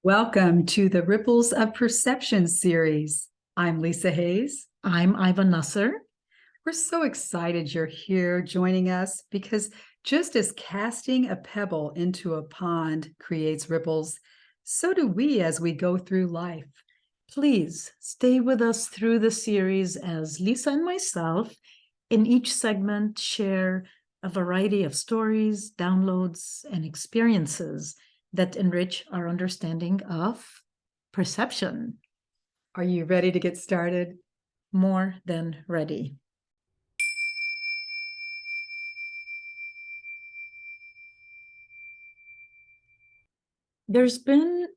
Welcome to the Ripples of Perception series. I'm Lisa Hayes. I'm Iva Nasr. We're so excited you're here joining us because just as casting a pebble into a pond creates ripples, so do we as we go through life. Please stay with us through the series as Lisa and myself, in each segment, share a variety of stories, downloads, and experiences that enrich our understanding of perception. Are you ready to get started? More than ready. There's been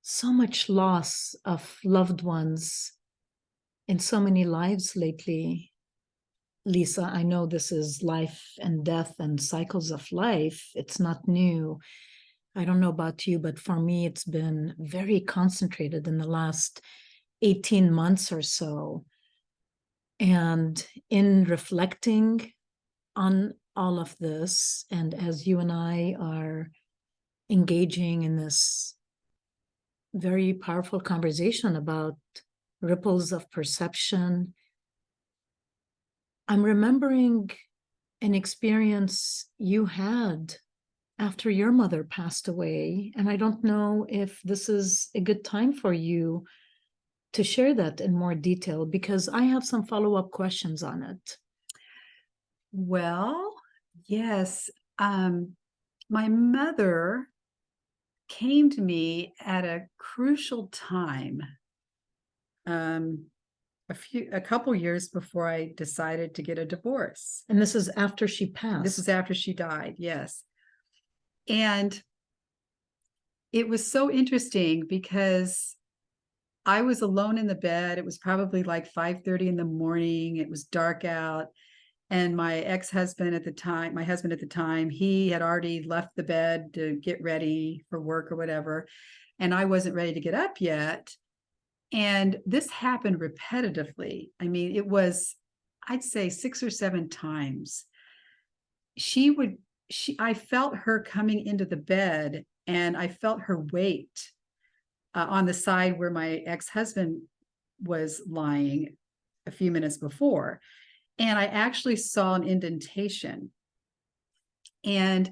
so much loss of loved ones in so many lives lately. Lisa, I know this is life and death and cycles of life. It's not new. I don't know about you, but for me, it's been very concentrated in the last 18 months or so. And in reflecting on all of this, and as you and I are engaging in this very powerful conversation about ripples of perception, I'm remembering an experience you had after your mother passed away. And I don't know if this is a good time for you to share that in more detail because I have some follow-up questions on it. Well, yes. My mother came to me at a crucial time. A couple years before I decided to get a divorce. And this is after she This was passed. after she died, yes. And it was so interesting because I was alone in the bed. It was probably like 5:30 in the morning. It was dark out. And my ex-husband at the time, my husband at the time, he had already left the bed to get ready for work or whatever. And I wasn't ready to get up yet. And this happened repetitively. I mean, it was, I'd say 6 or 7 times. She would, I felt her coming into the bed and I felt her weight on the side where my ex-husband was lying a few minutes before. And I actually saw an indentation. And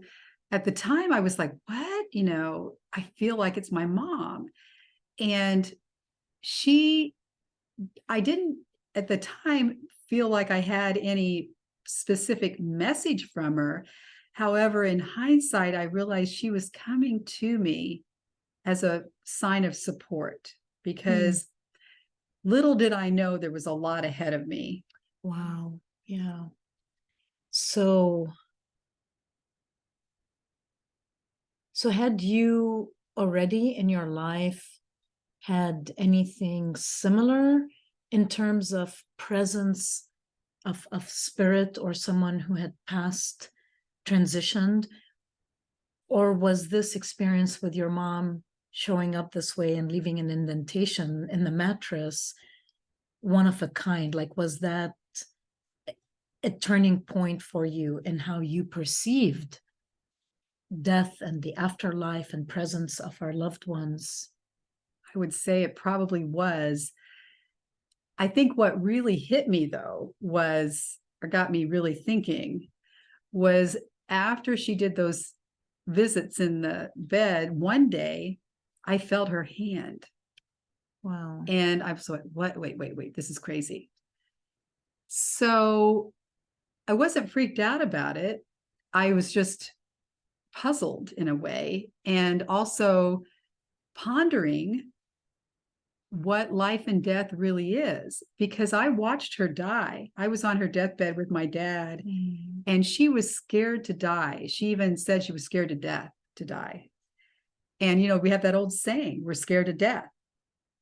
at the time I was like, what? I feel like it's my mom. And she I didn't at the time feel like I had any specific message from her. However, in hindsight, I realized she was coming to me as a sign of support Hmm. because little did I know there was a lot ahead of me. Wow. Yeah. So, so had you already in your life had anything similar in terms of presence of spirit or someone who had passed, transitioned? Or was this experience with your mom showing up this way and leaving an indentation in the mattress one of a kind? Like, was that a turning point for you in how you perceived death and the afterlife and presence of our loved ones? I would say it probably was. I think what really hit me, though, or got me really thinking, was after she did those visits in the bed, one day I felt her hand. Wow. And I was like, what? Wait, this is crazy. So I wasn't freaked out about it. I was just puzzled in a way and also pondering what life and death really is because I watched her die. I was on her deathbed with my dad and she was scared to die. She even said she was scared to death to die. And, we have that old saying, we're scared to death.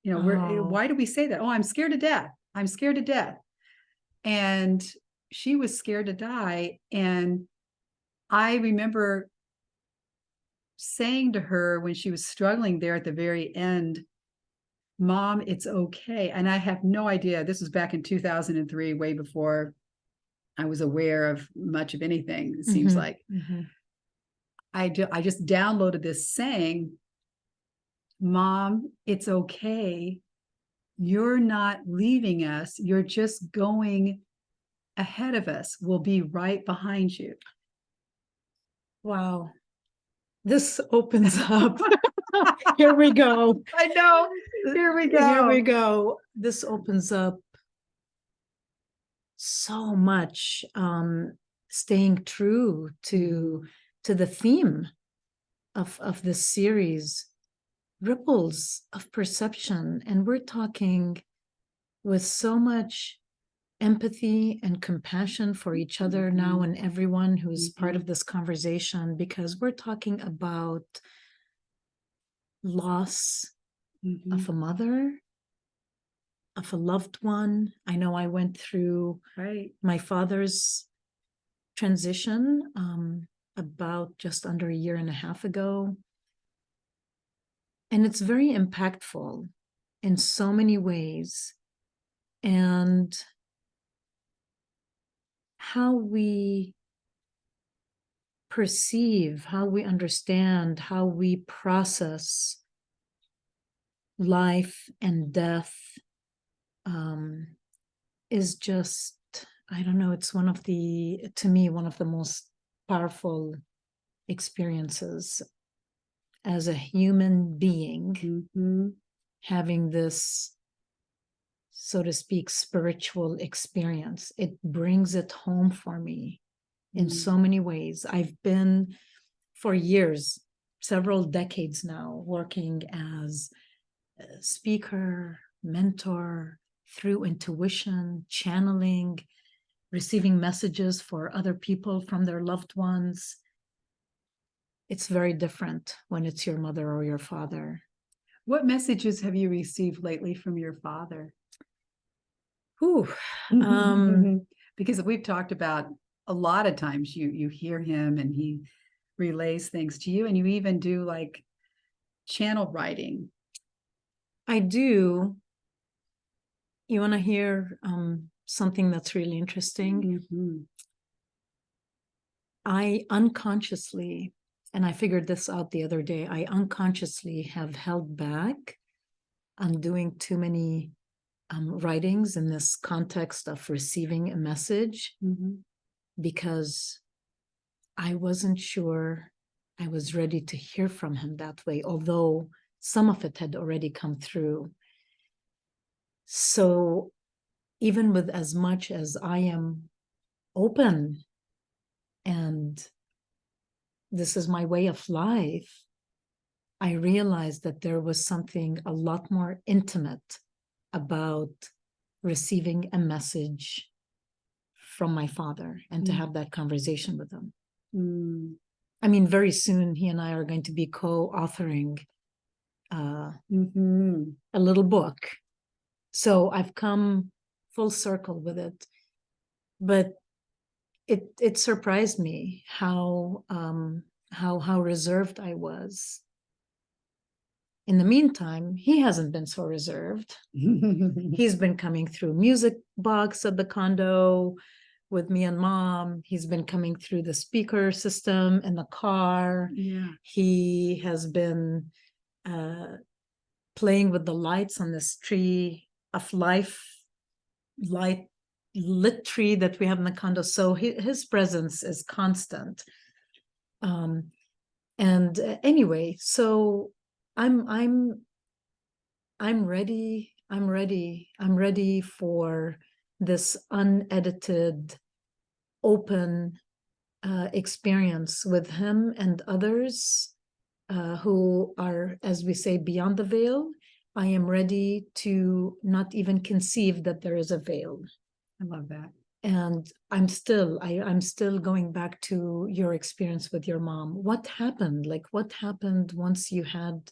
Oh, Why do we say that? Oh, I'm scared to death. I'm scared to death. And she was scared to die. And I remember saying to her when she was struggling there at the very end, Mom, it's okay. And I have no idea. This was back in 2003, way before I was aware of much of anything, it seems mm-hmm, like. mm-hmm. I just downloaded this saying Mom, it's okay. You're not leaving us. You're just going ahead of us. We'll be right behind you. Wow. This opens up. Here we go. I know. Here we Here we go. go. This opens up so much, staying true to the theme of this series, ripples of perception. And we're talking with so much empathy and compassion for each other now and everyone who's part of this conversation, because we're talking about loss of a mother, of a loved one. I know I went through Right. my father's transition about just under a year and a half ago. And it's very impactful in so many ways. And how we perceive, how we understand, how we process life and death is just, I don't know, it's one of the, to me, one of the most powerful experiences as a human being, having this, so to speak, spiritual experience. It brings it home for me in so many ways. I've been for years, several decades now, working as a speaker, mentor, through intuition, channeling, receiving messages for other people from their loved ones. It's very different when it's your mother or your father. What messages have you received lately from your father? Whew. Because we've talked about a lot of times you hear him and he relays things to you, and you even do like channel writing. I do. You want to hear something that's really interesting? I unconsciously, and I figured this out the other day, I unconsciously have held back on doing too many writings in this context of receiving a message because I wasn't sure I was ready to hear from him that way, although some of it had already come through. So even with as much as I am open and this is my way of life, I realized that there was something a lot more intimate about receiving a message from my father and to have that conversation with him. I mean, very soon he and I are going to be co-authoring a little book. So I've come full circle with it. But it surprised me how reserved I was. In the meantime, he hasn't been so reserved. He's been coming through music box at the condo with me and mom. He's been coming through the speaker system in the car. He has been playing with the lights on this tree of life, light lit tree that we have in the condo. So his presence is constant. And anyway, so I'm ready. I'm ready for this unedited, open experience with him and others who are, as we say, beyond the veil. I am ready to not even conceive that there is a veil. I love that. And I'm still going back to your experience with your mom. What happened? Like, what happened once you had,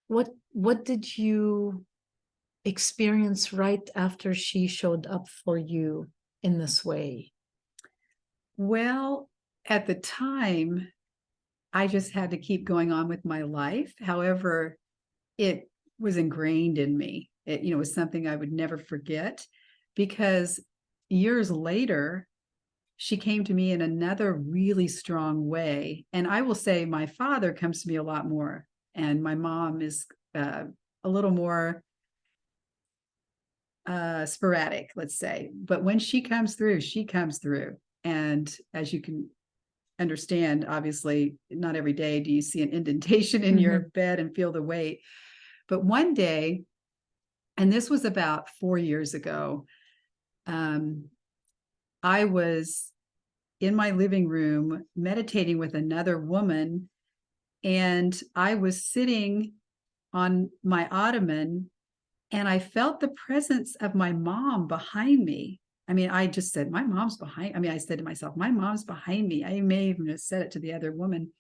what did you experience right after she showed up for you in this way? Well, at the time, I just had to keep going on with my life. However, it was ingrained in me. It was something I would never forget, because years later, she came to me in another really strong way. And I will say my father comes to me a lot more, and my mom is a little more sporadic, let's say. But when she comes through, she comes through. And as you can understand, obviously, not every day do you see an indentation in your bed and feel the weight. But one day, and this was about 4 years ago, I was in my living room meditating with another woman, and I was sitting on my ottoman, and I felt the presence of my mom behind me. I mean, I just said, my mom's behind. I mean, I said to myself, my mom's behind me. I may even have said it to the other woman.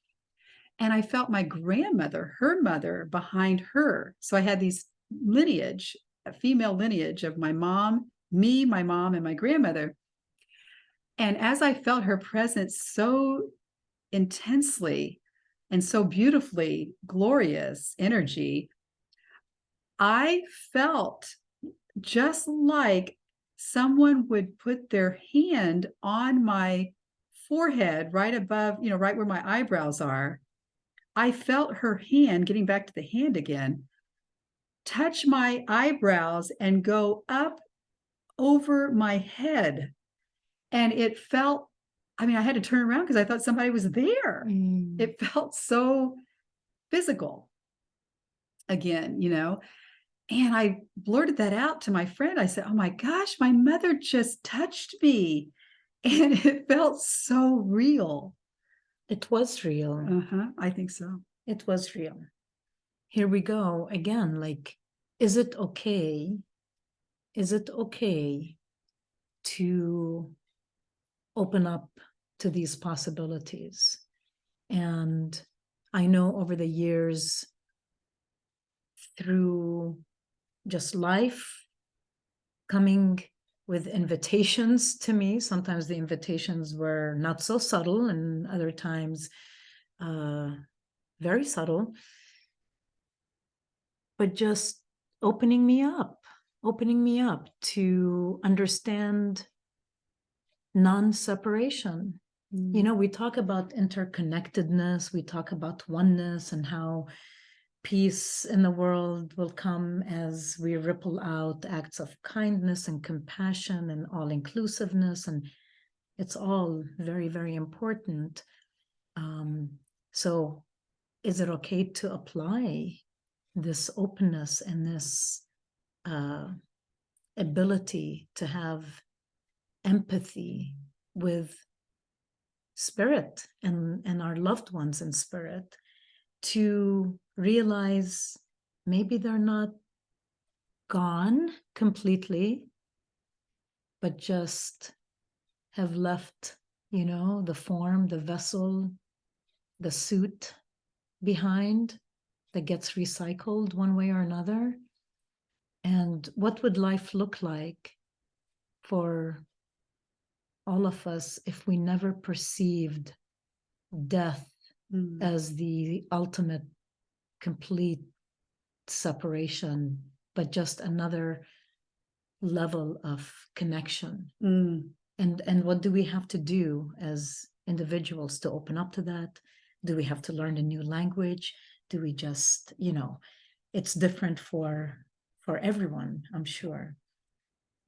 And I felt my grandmother, her mother, behind her. So I had these lineage, a female lineage of my mom, me, my mom, and my grandmother. And as I felt her presence so intensely and so beautifully glorious energy, I felt just like someone would put their hand on my forehead right above, right where my eyebrows are. I felt her hand, getting back to the hand again, touch my eyebrows and go up over my head. And it felt, I mean, I had to turn around because I thought somebody was there. It felt so physical again. And I blurted that out to my friend. I said, "Oh my gosh, my mother just touched me." And it felt so real. It was real. I think so. It was real. Here we go again. Like, is it okay? Is it okay to open up to these possibilities? And I know over the years, through just life coming with invitations to me, sometimes the invitations were not so subtle, and other times very subtle, but just opening me up to understand non-separation. We talk about interconnectedness, we talk about oneness, and how peace in the world will come as we ripple out acts of kindness and compassion and all-inclusiveness, and it's all very, very important. So is it okay to apply this openness and this ability to have empathy with spirit and our loved ones in spirit, to realize maybe they're not gone completely, but just have left, the form, the vessel, the suit behind that gets recycled one way or another? And what would life look like for all of us if we never perceived death as the ultimate complete separation, but just another level of connection? And what do we have to do as individuals to open up to that? Do we have to learn a new language? Do we just, it's different for everyone, I'm sure.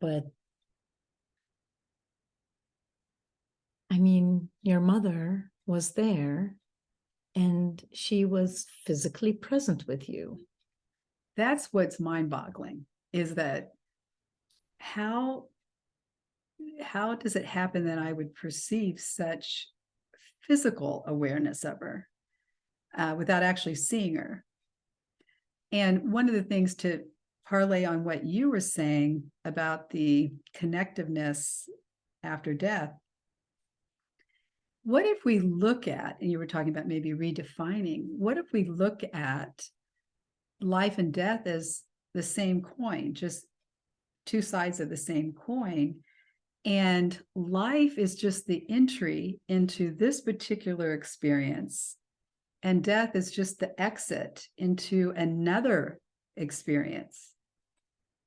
But I mean, your mother was there and she was physically present with you. That's what's mind-boggling, is that how does it happen that I would perceive such physical awareness of her without actually seeing her? And one of the things, to parlay on what you were saying about the connectiveness after death, what if we look at, and you were talking about maybe redefining, what if we look at life and death as the same coin, just two sides of the same coin? And life is just the entry into this particular experience, and death is just the exit into another experience.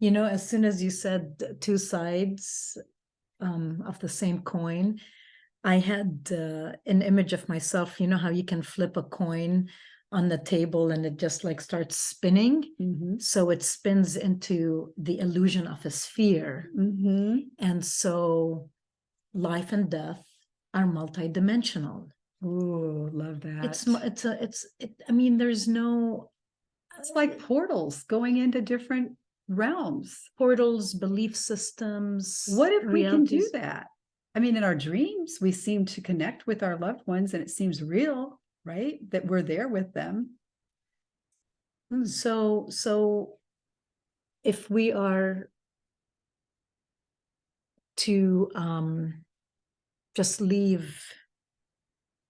As soon as you said two sides of the same coin, I had an image of myself. You know how you can flip a coin on the table and it just like starts spinning? Mm-hmm. So it spins into the illusion of a sphere. Mm-hmm. And so life and death are multidimensional. Ooh, love that. I mean, there's no It's like portals going into different realms. portals, belief systems, What if we can do realities. that? I mean, in our dreams, we seem to connect with our loved ones and it seems real, right? That we're there with them. Hmm. So if we are to just leave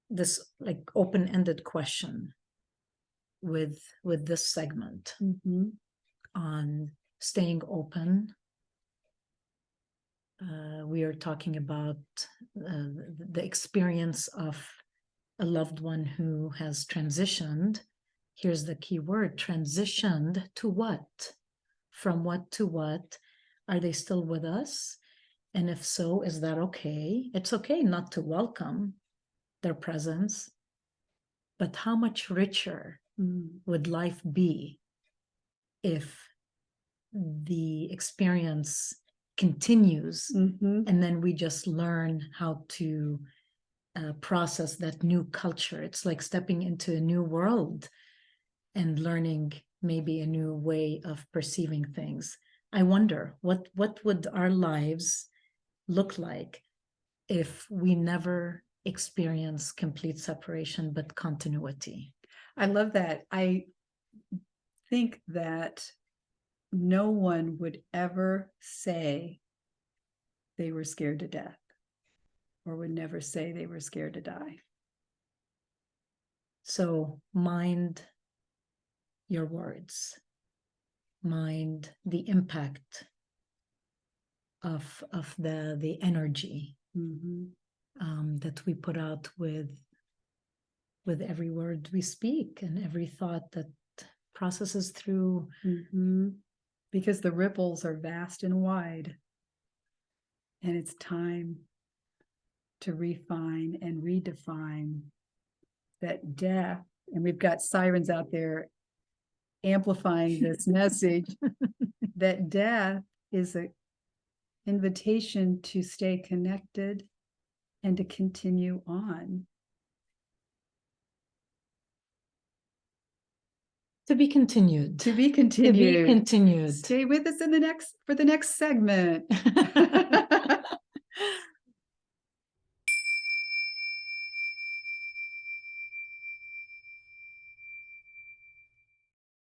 this like open-ended question with this segment Mm-hmm. on staying open. We are talking about the experience of a loved one who has transitioned. Here's the key word: transitioned to what? From what to what? Are they still with us? And if so, is that okay? It's okay not to welcome their presence, but how much richer would life be if the experience continues Mm-hmm. and then we just learn how to process that new culture? It's like stepping into a new world and learning maybe a new way of perceiving things. I wonder what would our lives look like if we never experience complete separation but continuity. I love that. I think that no one would ever say they were scared to death or would never say they were scared to die. So mind your words, mind the impact of the energy Mm-hmm. that we put out with every word we speak and every thought that processes through. Mm-hmm. Because the ripples are vast and wide, and it's time to refine and redefine that death. And we've got sirens out there amplifying this message that death is an invitation to stay connected and to continue on. To be continued. To be To be continued. continued. Stay with us in the next for the next segment.